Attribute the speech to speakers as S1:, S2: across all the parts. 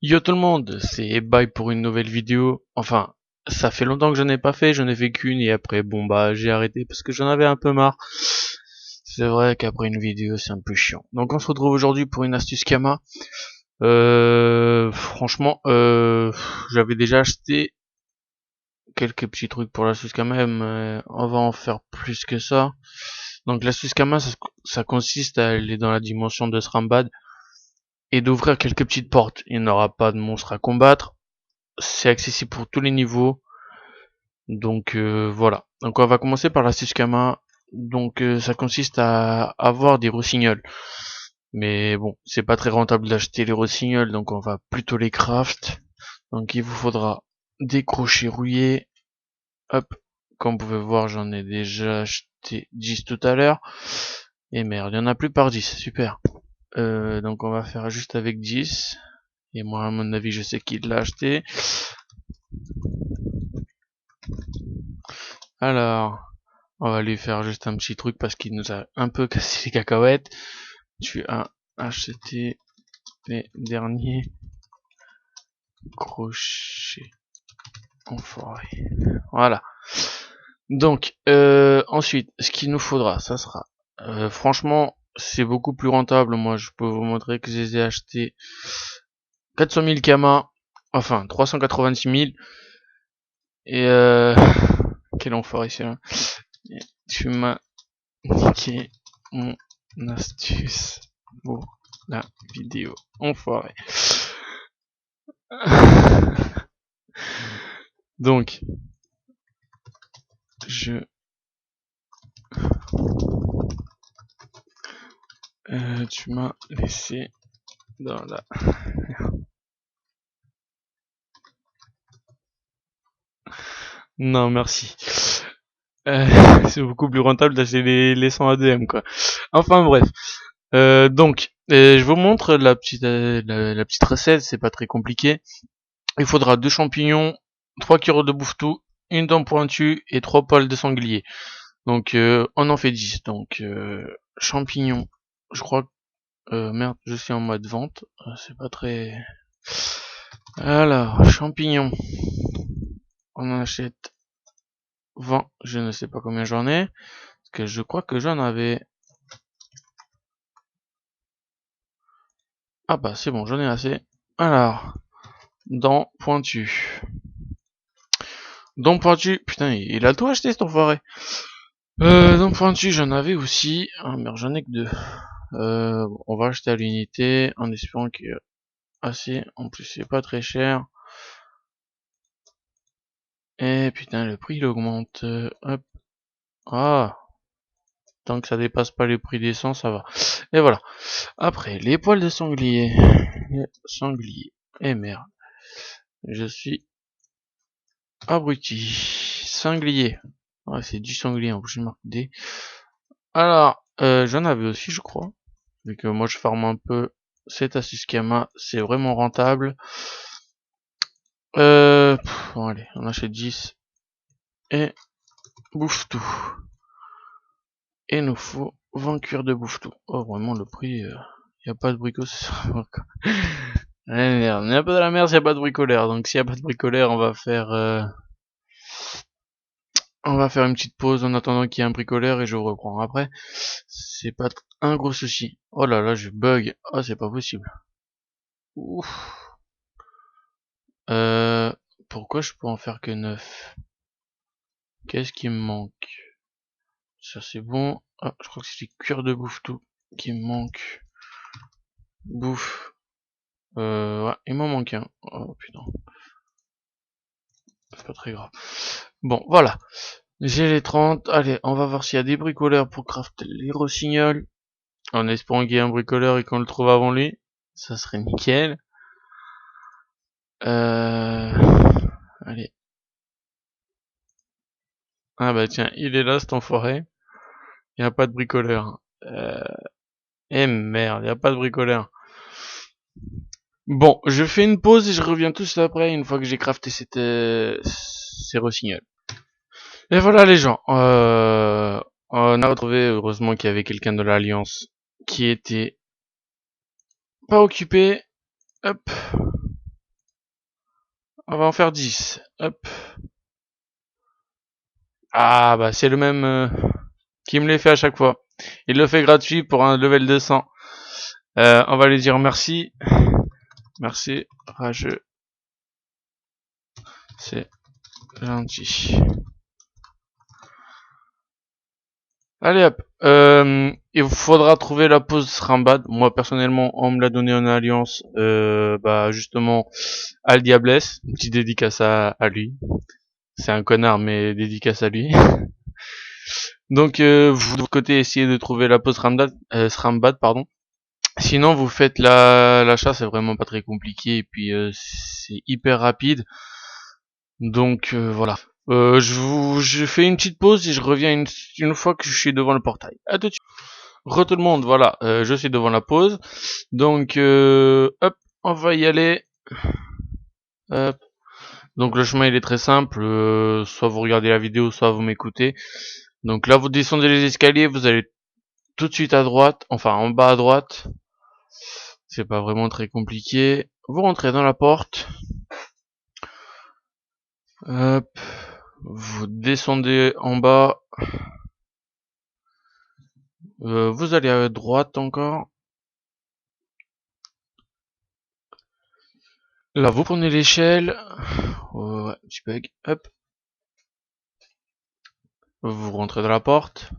S1: Yo tout le monde, c'est Bye pour une nouvelle vidéo. Enfin, ça fait longtemps que je n'ai pas fait, j'en ai fait qu'une et après bon bah j'ai arrêté parce que j'en avais un peu marre. C'est vrai qu'après une vidéo c'est un peu chiant. Donc on se retrouve aujourd'hui pour une astuce Kama. Franchement, j'avais déjà acheté quelques petits trucs pour l'astuce Kama, mais on va en faire plus que ça. Donc l'astuce Kama, ça consiste à aller dans la dimension de Srambad et d'ouvrir quelques petites portes. Il n'y aura pas de monstre à combattre. C'est accessible pour tous les niveaux. Donc voilà. Donc on va commencer par l'astuce Kama. Donc ça consiste à avoir des rossignols. Mais bon, c'est pas très rentable d'acheter les rossignols, donc on va plutôt les craft. Donc il vous faudra des crochets rouillés. Hop. Comme vous pouvez voir, j'en ai déjà acheté 10 tout à l'heure. Et merde, il y en a plus par 10, super. Donc on va faire juste avec 10. Et moi à mon avis je sais qui l'a acheté. Alors, on va lui faire juste un petit truc parce qu'il nous a un peu cassé les cacahuètes. Tu as acheté les derniers crochets enfoirés. Voilà. Donc, ensuite, ce qu'il nous faudra, ça sera... franchement, c'est beaucoup plus rentable. Moi, je peux vous montrer que je les ai achetés 400 000 Kama. Enfin, 386 000. Et quel enfoiré celui-là. Tu m'as niqué mon astuce pour la vidéo. Enfoiré. Donc, tu m'as laissé dans la... Non, merci. Euh, c'est beaucoup plus rentable d'acheter les 100 ADM, quoi. Enfin, bref. Donc, je vous montre la petite recette, c'est pas très compliqué. Il faudra 2 champignons, 3 cuirs de bouffetou, une dent pointue et 3 poils de sanglier. Donc, on en fait 10. Donc, champignons, je crois que... merde, je suis en mode vente. C'est pas très... Alors, champignons. On en achète 20. Je ne sais pas combien j'en ai. Parce que je crois que j'en avais... Ah bah c'est bon, j'en ai assez. Alors, dents pointues. Dents pointues, putain, il a tout acheté cet enfoiré. Dents pointues, j'en avais aussi. Ah merde, j'en ai que 2. On va acheter à l'unité en espérant qu'il y a assez. En plus, c'est pas très cher. Et putain, le prix il augmente. Hop. Ah, tant que ça dépasse pas les prix des 100, ça va. Et voilà. Après, les poils de sanglier. Les sangliers. Et merde. Je suis abruti. Sanglier. Ouais, c'est du sanglier en plus, je marque D. Alors, j'en avais aussi, je crois. Vu que moi je farme un peu cette astuce Kama, c'est vraiment rentable. Bon, allez, on achète 10. Et bouffe tout. Et nous faut 20 cuirs de bouffe tout. Oh, vraiment, le prix, y a pas de bricot, c'est ça. Merde, y a pas de la merde, y a pas de bricolaire. Donc, s'il y a pas de bricolaire, on va faire une petite pause en attendant qu'il y ait un bricolaire et je vous reprends après. C'est pas un gros souci. Oh là là, je bug. Oh, c'est pas possible. Ouf. Pourquoi je peux en faire que 9? Qu'est-ce qui me manque? Ça c'est bon. Ah, je crois que c'est les cuirs de bouffe tout qui me manque. Bouffe. Ouais, il m'en manque un. Oh putain. C'est pas très grave. Bon, voilà. J'ai les 30. Allez, on va voir s'il y a des bricoleurs pour crafter les rossignols. En espérant qu'il y ait un bricoleur et qu'on le trouve avant lui. Ça serait nickel. Allez. Ah bah tiens, il est là cet enfoiré. Il n'y a pas de bricoleur. Et merde, il n'y a pas de bricoleur. Bon, je fais une pause et je reviens tout de suite après, une fois que j'ai crafté ces rossignols. Et voilà les gens, on a retrouvé, heureusement qu'il y avait quelqu'un de l'Alliance qui était pas occupé. Hop. On va en faire 10. Hop. Ah bah c'est le même qui me les fait à chaque fois. Il le fait gratuit pour un level 200. On va lui dire merci. Merci, rageux. C'est gentil. Allez hop. Il faudra trouver la pause Srambad. Moi personnellement, on me l'a donné en alliance. Bah justement, Al Diablesse. Une petite dédicace à lui. C'est un connard, mais dédicace à lui. Donc vous de votre côté essayez de trouver la pause Srambad, pardon. Sinon vous faites l'achat, c'est vraiment pas très compliqué et puis c'est hyper rapide. Donc voilà. Je fais une petite pause et je reviens une fois que je suis devant le portail. À tout de suite. Tout le monde, voilà, je suis devant la pause. Donc hop, on va y aller. Hop. Donc le chemin il est très simple, soit vous regardez la vidéo, soit vous m'écoutez. Donc là vous descendez les escaliers, vous allez tout de suite à droite, enfin en bas à droite. C'est pas vraiment très compliqué. Vous rentrez dans la porte. Hop. Vous descendez en bas. Vous allez à droite encore. Là, vous prenez l'échelle. Ouais, petit bug. Hop. Vous rentrez dans la porte.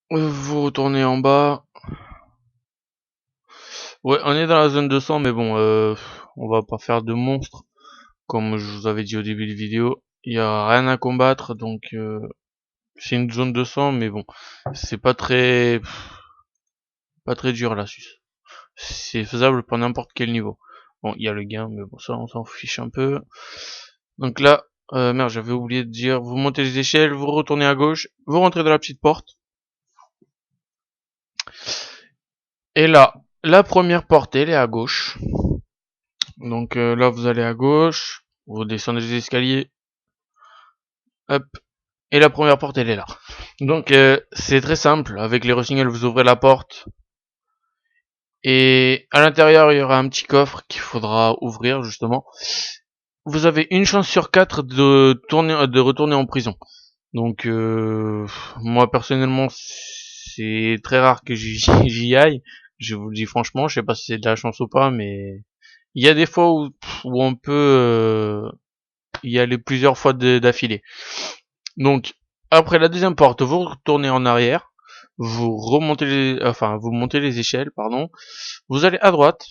S1: Vous retournez en bas. Ouais, on est dans la zone 200, mais bon, on va pas faire de monstres. Comme je vous avais dit au début de vidéo. Il y a rien à combattre, donc c'est une zone 200, mais bon, c'est pas très dur là. C'est faisable pour n'importe quel niveau. Bon, il y a le gain, mais bon, ça, on s'en fiche un peu. Donc là, merde, j'avais oublié de dire, vous montez les échelles, vous retournez à gauche, vous rentrez dans la petite porte. Et là, la première porte, elle est à gauche. Donc là, vous allez à gauche, vous descendez les escaliers, hop, et la première porte, elle est là. Donc c'est très simple, avec les rossignol, vous ouvrez la porte, et à l'intérieur, il y aura un petit coffre qu'il faudra ouvrir, justement. Vous avez une chance sur 4 de retourner en prison. Donc moi personnellement c'est très rare que j'y aille. Je vous le dis franchement, je sais pas si c'est de la chance ou pas, mais il y a des fois où on peut y aller plusieurs fois d'affilée. Donc après la deuxième porte, vous retournez en arrière, vous remontez vous montez les échelles, pardon. Vous allez à droite,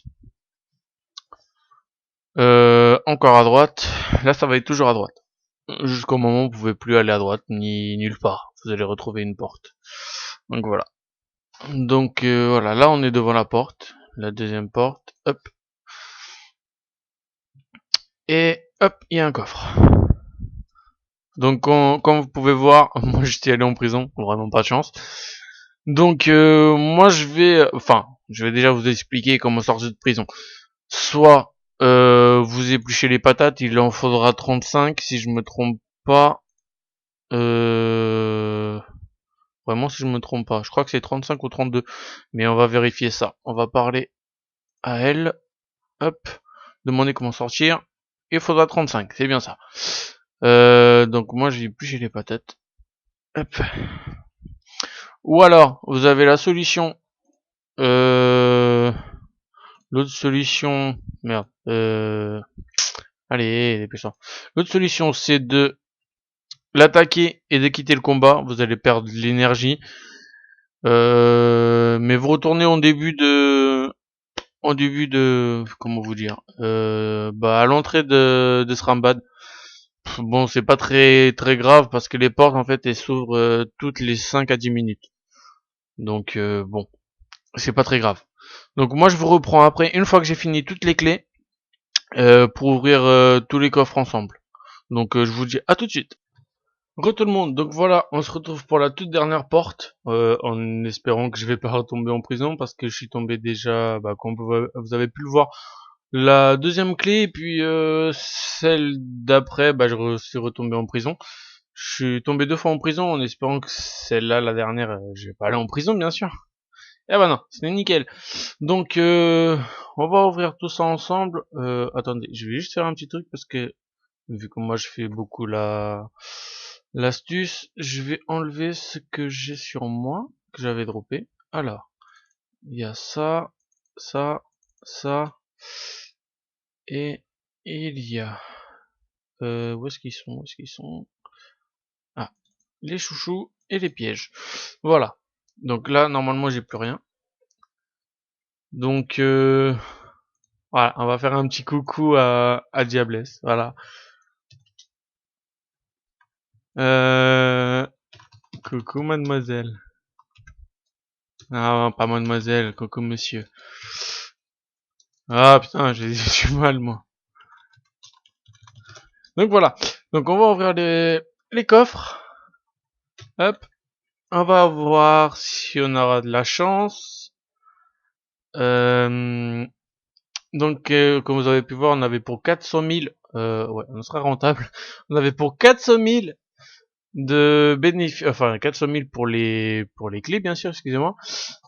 S1: encore à droite. Là ça va être toujours à droite. Jusqu'au moment où vous pouvez plus aller à droite ni nulle part. Vous allez retrouver une porte. Donc voilà. Donc voilà, là on est devant la porte, la deuxième porte, hop, et hop, il y a un coffre. Donc comme vous pouvez voir, moi j'étais allé en prison, vraiment pas de chance. Donc moi je vais déjà vous expliquer comment sortir de prison. Soit vous épluchez les patates, il en faudra 35 si je me trompe pas. Euh, Vraiment si je me trompe pas, je crois que c'est 35 ou 32, mais on va vérifier ça. On va parler à elle. Hop, demander comment sortir. Il faudra 35, c'est bien ça. Donc moi j'ai plus j'ai les patates. Hop. Ou alors, vous avez la solution. Euh, L'autre solution. Merde. Allez, dépêche-toi. L'autre solution, c'est de l'attaquer et de quitter le combat. Vous allez perdre de l'énergie. Mais vous retournez comment vous dire, à l'entrée de Srambad. Bon, c'est pas très grave parce que les portes en fait elles s'ouvrent toutes les 5 à 10 minutes. Donc bon, c'est pas très grave. Donc moi je vous reprends après une fois que j'ai fini toutes les clés pour ouvrir tous les coffres ensemble. Donc je vous dis à tout de suite. Tout le monde, donc voilà, on se retrouve pour la toute dernière porte, en espérant que je vais pas retomber en prison parce que je suis tombé déjà, comme vous avez pu le voir, la deuxième clé et puis celle d'après, je suis retombé en prison. Je suis tombé 2 fois en prison en espérant que celle-là, la dernière, je vais pas aller en prison bien sûr. Eh ben non, c'est nickel. Donc, on va ouvrir tout ça ensemble. Attendez, je vais juste faire un petit truc parce que, vu que moi je fais beaucoup l'astuce, je vais enlever ce que j'ai sur moi, que j'avais droppé. Alors, il y a ça, ça, ça, et il y a... où est-ce qu'ils sont? Où est-ce qu'ils sont? Ah, les chouchous et les pièges. Voilà. Donc là, normalement, j'ai plus rien. Donc, voilà, on va faire un petit coucou à Diablesse. Voilà. Euh, coucou mademoiselle. Ah, pas mademoiselle, coucou monsieur. Ah putain, j'ai du mal moi. Donc voilà. Donc on va ouvrir les coffres. Hop. On va voir si on aura de la chance. Euh, donc comme vous avez pu voir, on avait pour 400 000. Ouais, on sera rentable. On avait pour 400 000 de bénéfices, enfin 400 000 pour les clés bien sûr, excusez-moi.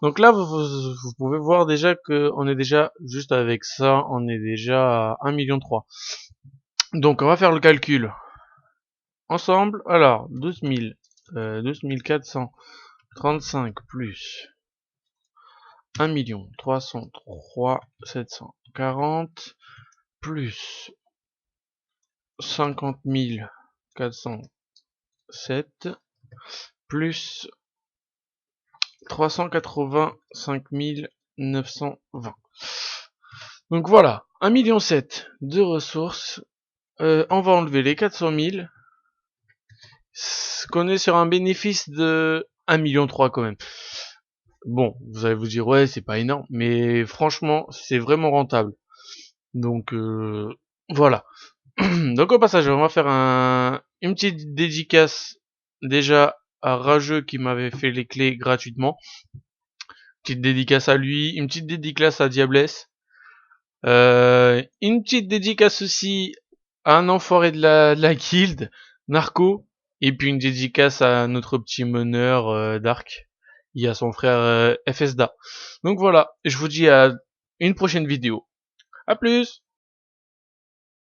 S1: Donc là vous pouvez voir déjà que on est déjà juste avec ça, on est déjà à 1,3 million. Donc on va faire le calcul ensemble. Alors 12 435 plus 1 303 740 plus 50 407 plus 385 920. Donc voilà, 1,7 million de ressources. On va enlever les 400 000. Qu'on est sur un bénéfice de 1,3 million quand même. Bon, vous allez vous dire, ouais, c'est pas énorme. Mais franchement, c'est vraiment rentable. Donc, voilà. Donc au passage, on va faire une petite dédicace déjà à Rageux qui m'avait fait les clés gratuitement. Petite dédicace à lui, une petite dédicace à Diablesse. Une petite dédicace aussi à un enfoiré de la guilde, Narco. Et puis une dédicace à notre petit meneur Dark. Il y a son frère FSDA. Donc voilà, je vous dis à une prochaine vidéo. À plus!